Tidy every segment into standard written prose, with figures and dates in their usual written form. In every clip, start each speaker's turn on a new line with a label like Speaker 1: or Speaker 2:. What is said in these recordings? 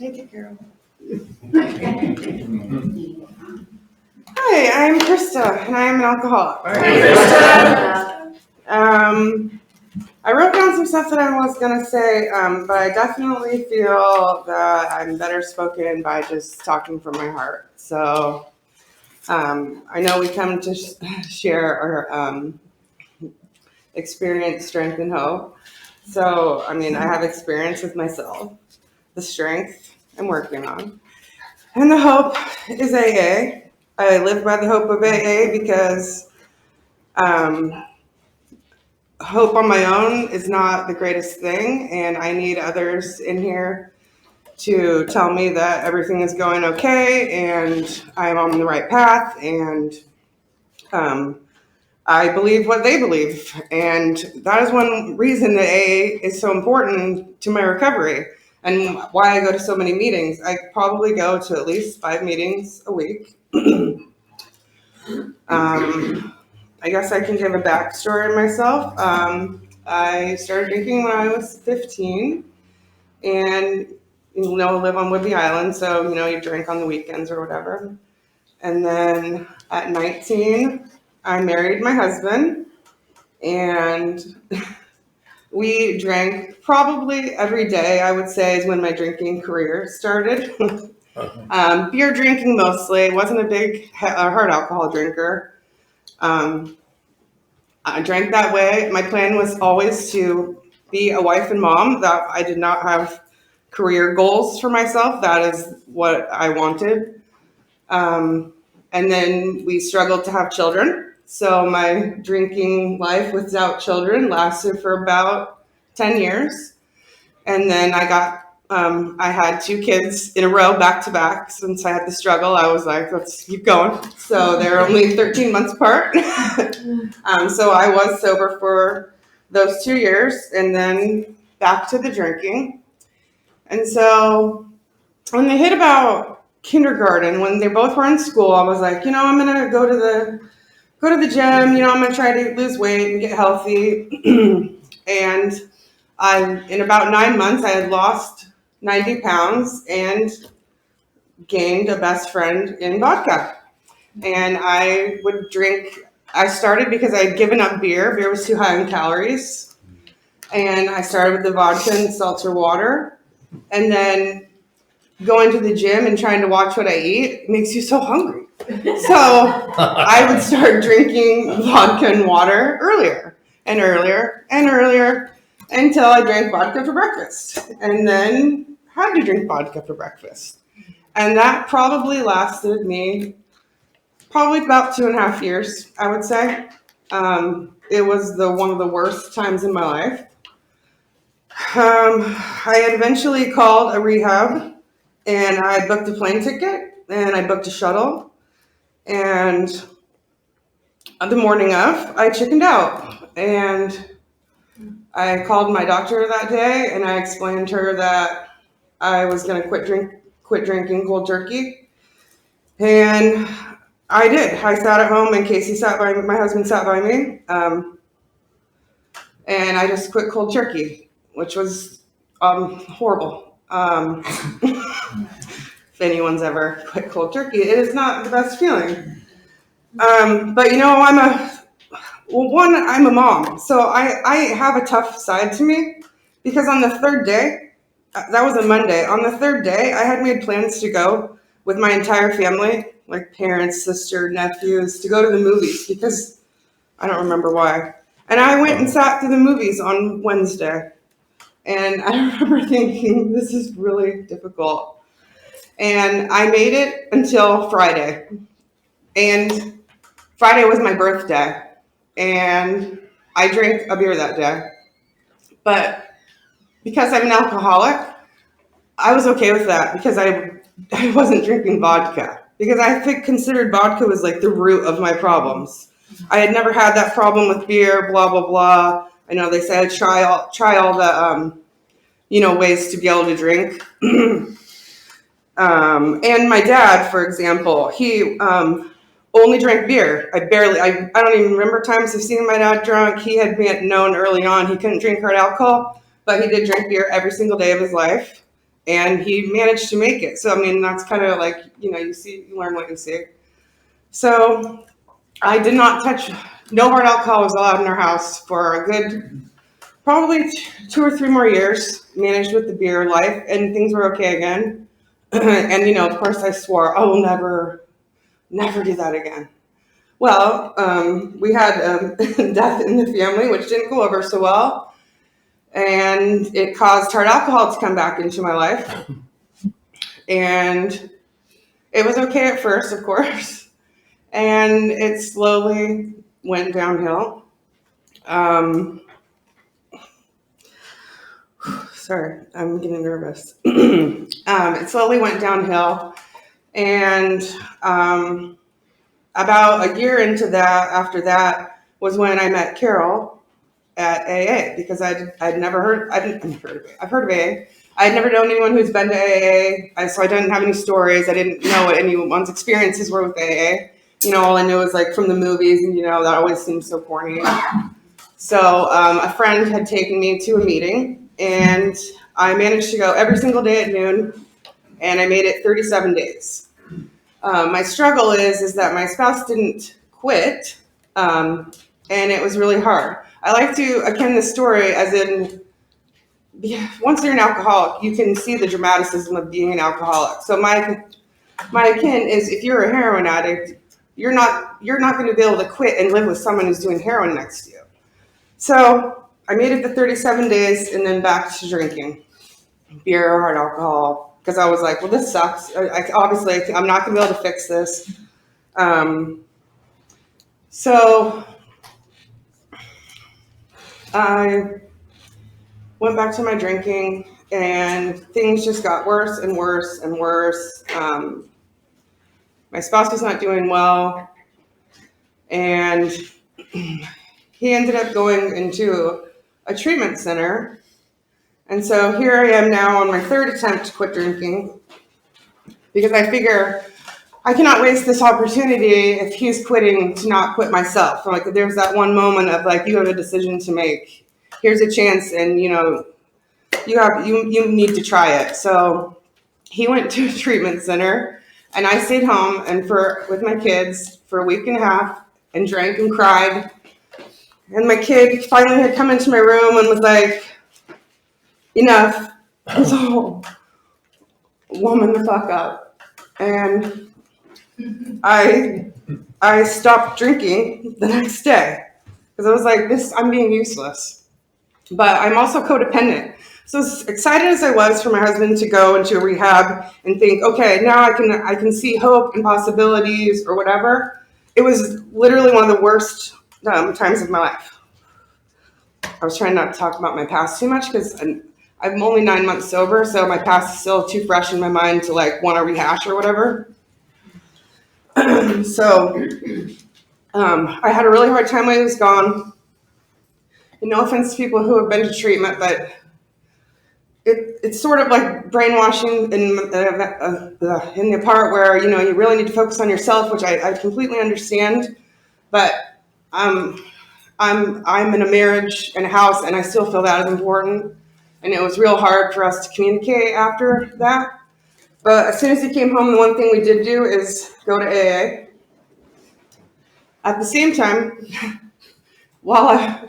Speaker 1: Take it, Carol. Hi, I'm Krista, and I am an alcoholic.
Speaker 2: Hi,
Speaker 1: Krista. I wrote down some stuff that I was going to say, but I definitely feel that I'm better spoken by just talking from my heart. So I know we come to share our experience, strength, and hope. So, I mean, I have experience with myself. The strength I'm working on. And the hope is AA. I live by the hope of AA because hope on my own is not the greatest thing, and I need others in here to tell me that everything is going okay and I'm on the right path, and I believe what they believe. And that is one reason that AA is so important to my recovery and why I go to so many meetings. I probably go to at least 5 meetings a week. I guess I can give a backstory of myself. I started drinking when I was 15 and, live on Whidbey Island. So, you drink on the weekends or whatever. And then at 19, I married my husband, and we drank probably every day, I would say, is when my drinking career started. Beer drinking mostly. Wasn't a big hard alcohol drinker. I drank that way. My plan was always to be a wife and mom. That I did not have career goals for myself. That is what I wanted. And then we struggled to have children. So my drinking life without children lasted for about 10 years. And then I had 2 kids in a row, back to back. Since I had the struggle, I was like, let's keep going. So they're only 13 months apart. So I was sober for those 2 years, and then back to the drinking. And so when they hit about kindergarten, when they both were in school, I was like, I'm gonna go to the gym. I'm gonna try to lose weight and get healthy. And in about 9 months, I had lost 90 pounds and gained a best friend in vodka. And I would drink. I started because I had given up beer. Beer was too high in calories. And I started with the vodka and seltzer water. And then going to the gym and trying to watch what I eat makes you so hungry. So I would start drinking vodka and water earlier and earlier and earlier until I drank vodka for breakfast, and then had to drink vodka for breakfast. And that probably lasted me about 2.5 years, I would say. It was one of the worst times in my life. I had eventually called a rehab, and I booked a plane ticket, and I booked a shuttle. And the morning of, I chickened out. And I called my doctor that day, and I explained to her that I was going to quit drinking cold turkey. And I did. I sat at home, and my husband sat by me. And I just quit cold turkey, which was horrible. If anyone's ever quit cold turkey, it is not the best feeling. But I'm a mom, so I have a tough side to me, because on the 3rd day, that was a Monday, on the 3rd day, I had made plans to go with my entire family, like parents, sister, nephews, to go to the movies, because I don't remember why. And I went and sat through the movies on Wednesday. And I remember thinking, this is really difficult. And I made it until Friday. And Friday was my birthday. And I drank a beer that day. But because I'm an alcoholic, I was okay with that, because I wasn't drinking vodka. Because I considered vodka was like the root of my problems. I had never had that problem with beer, blah, blah, blah. I know they say try all the, ways to be able to drink. And my dad, for example, he only drank beer. I don't even remember times I've seen my dad drunk. He had known early on he couldn't drink hard alcohol, but he did drink beer every single day of his life. and he managed to make it. So I mean, that's kind of like, you learn what you see. So I did not touch. No hard alcohol was allowed in our house for a good probably 2 or 3 more years. Managed with the beer life, and things were okay again. And of course, I swore I will never do that again. Well, we had death in the family, which didn't go over so well, and it caused hard alcohol to come back into my life. And it was okay at first, of course, and it slowly went downhill. Sorry, I'm getting nervous. It slowly went downhill, and about a year into that, after that, was when I met Carol at AA, because I'd never heard, I've heard of AA. I had never known anyone who's been to AA, so I didn't have any stories. I didn't know what anyone's experiences were with AA. All I knew was like from the movies, and that always seems so corny. So a friend had taken me to a meeting, and I managed to go every single day at noon, and I made it 37 days. My struggle is that my spouse didn't quit, and it was really hard. I like to akin the story as in, once you're an alcoholic, you can see the dramaticism of being an alcoholic. So my akin is, if you're a heroin addict, you're not going to be able to quit and live with someone who's doing heroin next to you. So I made it to 37 days, and then back to drinking beer or hard alcohol, because I was like, well, this sucks. Obviously, I'm not going to be able to fix this. So I went back to my drinking, and things just got worse and worse and worse. My spouse was not doing well, and he ended up going into a treatment center. And so here I am now on my third attempt to quit drinking, because I figure I cannot waste this opportunity if he's quitting to not quit myself. Like, there's that one moment of like, you have a decision to make. Here's a chance, and you need to try it. So he went to a treatment center, and I stayed home with my kids for a week and a half and drank and cried. And my kid finally had come into my room and was like, enough. So, woman the fuck up. And I stopped drinking the next day, because I was like, I'm being useless. But I'm also codependent. So as excited as I was for my husband to go into a rehab and think, okay, now I can see hope and possibilities or whatever, it was literally one of the worst times of my life. I was trying not to talk about my past too much, because I'm only 9 months sober, so my past is still too fresh in my mind to like want to rehash or whatever. So I had a really hard time when he was gone. And no offense to people who have been to treatment, but it's sort of like brainwashing in the part where you really need to focus on yourself, which I completely understand. But I'm in a marriage and a house, and I still feel that is important. And it was real hard for us to communicate after that. But as soon as he came home, the one thing we did do is go to AA. At the same time, while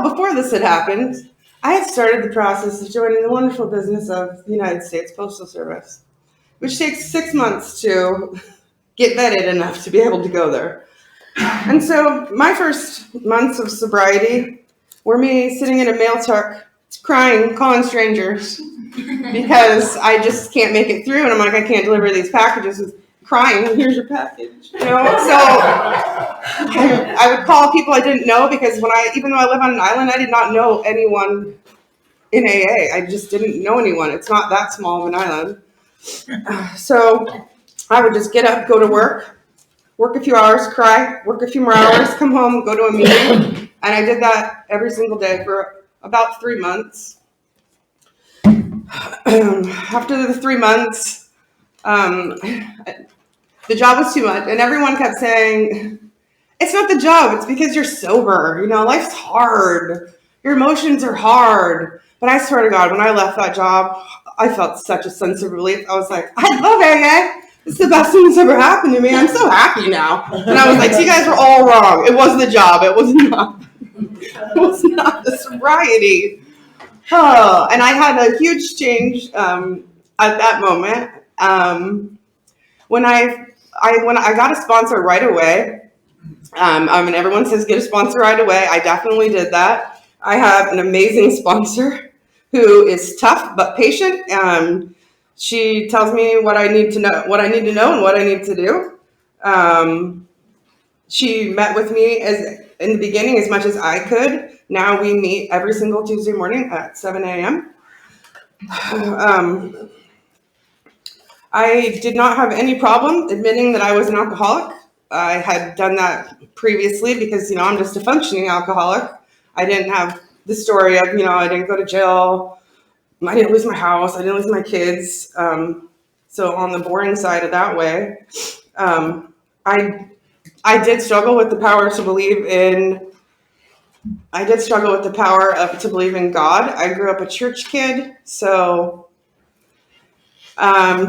Speaker 1: before this had happened, I had started the process of joining the wonderful business of the United States Postal Service, which takes 6 months to get vetted enough to be able to go there. And so my first months of sobriety were me sitting in a mail truck, crying, calling strangers, because I just can't make it through. And I'm like, I can't deliver these packages with crying. Here's your package. So I would call people I didn't know, because even though I live on an island, I did not know anyone in AA. I just didn't know anyone. It's not that small of an island. So I would just get up, go to work a few hours, cry, work a few more hours, come home, go to a meeting. And I did that every single day for about 3 months. After the 3 months, the job was too much. And everyone kept saying, it's not the job, it's because you're sober. Life's hard. Your emotions are hard. But I swear to God, when I left that job, I felt such a sense of relief. I was like, I love AA. It's the best thing that's ever happened to me. I'm so happy now. And I was like, so you guys were all wrong. It was the job. It was not. It was not the sobriety. Oh, and I had a huge change at that moment. When I got a sponsor right away. And everyone says get a sponsor right away. I definitely did that. I have an amazing sponsor who is tough but patient. She tells me what I need to know, and what I need to do. She met with me in the beginning as much as I could. Now we meet every single Tuesday morning at 7 a.m. I did not have any problem admitting that I was an alcoholic. I had done that previously because, I'm just a functioning alcoholic. I didn't have the story of, I didn't go to jail. I didn't lose my house. I didn't lose my kids. So on the boring side of that way, I did struggle with the power to believe in. I did struggle with the power to believe in God. I grew up a church kid, so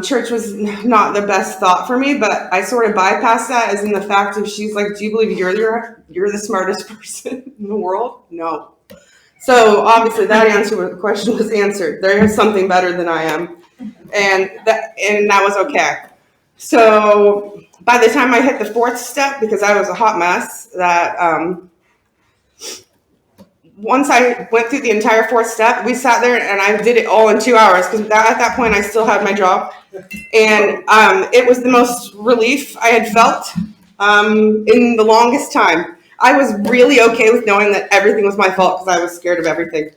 Speaker 1: church was not the best thought for me, but I sort of bypassed that as in the fact of she's like, do you believe you're the smartest person in the world? No. So obviously that answer to the question was answered. There is something better than I am. And that was okay. So by the time I hit the fourth step, because I was a hot mess, that once I went through the entire fourth step, we sat there and I did it all in 2 hours because at that point I still had my job. And it was the most relief I had felt in the longest time. I was really okay with knowing that everything was my fault because I was scared of everything.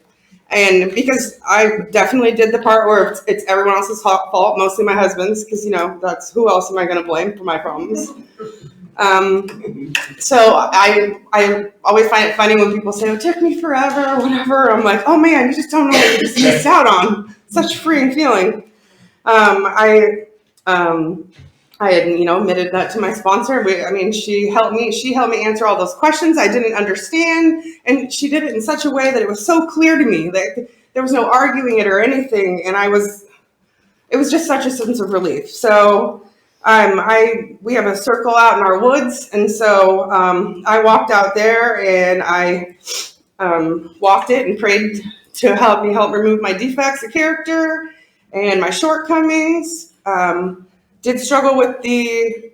Speaker 1: And because I definitely did the part where it's everyone else's fault, mostly my husband's, because, that's who else am I going to blame for my problems? So I always find it funny when people say, it took me forever or whatever. I'm like, oh man, you just don't know what you just missed out on. Such a freeing feeling. I had, admitted that to my sponsor. She helped me answer all those questions I didn't understand. And she did it in such a way that it was so clear to me that there was no arguing it or anything. And it was just such a sense of relief. So we have a circle out in our woods, and so I walked out there and I walked it and prayed to help remove my defects of character and my shortcomings. Did struggle with the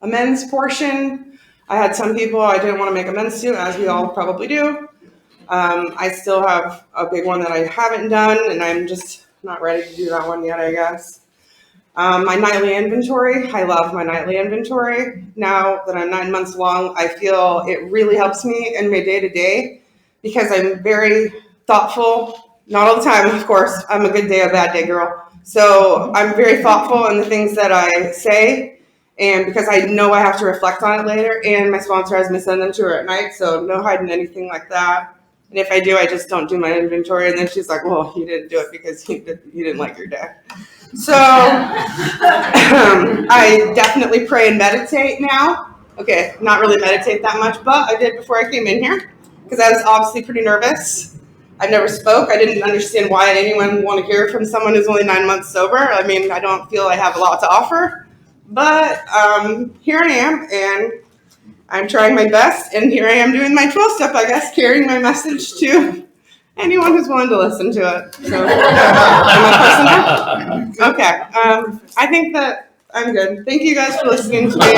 Speaker 1: amends portion. I had some people I didn't want to make amends to, as we all probably do. I still have a big one that I haven't done, and I'm just not ready to do that one yet, I guess. My nightly inventory, I love my nightly inventory. Now that I'm 9 months along, I feel it really helps me in my day-to-day because I'm very thoughtful. Not all the time, of course. I'm a good day, a bad day girl. So I'm very thoughtful in the things that I say, and because I know I have to reflect on it later, and my sponsor has me send them to her at night, so no hiding anything like that. And if I do, I just don't do my inventory, and then she's like, well, you didn't do it because you didn't like your day. So I definitely pray and meditate now. Okay, not really meditate that much, but I did before I came in here because I was obviously pretty nervous. I never spoke. I didn't understand why anyone would want to hear from someone who's only 9 months sober. I mean, I don't feel I have a lot to offer, but here I am, and I'm trying my best, and here I am doing my 12-step, I guess, carrying my message to anyone who's willing to listen to it. So, am I personal? Okay. I think that I'm good. Thank you guys for listening to me.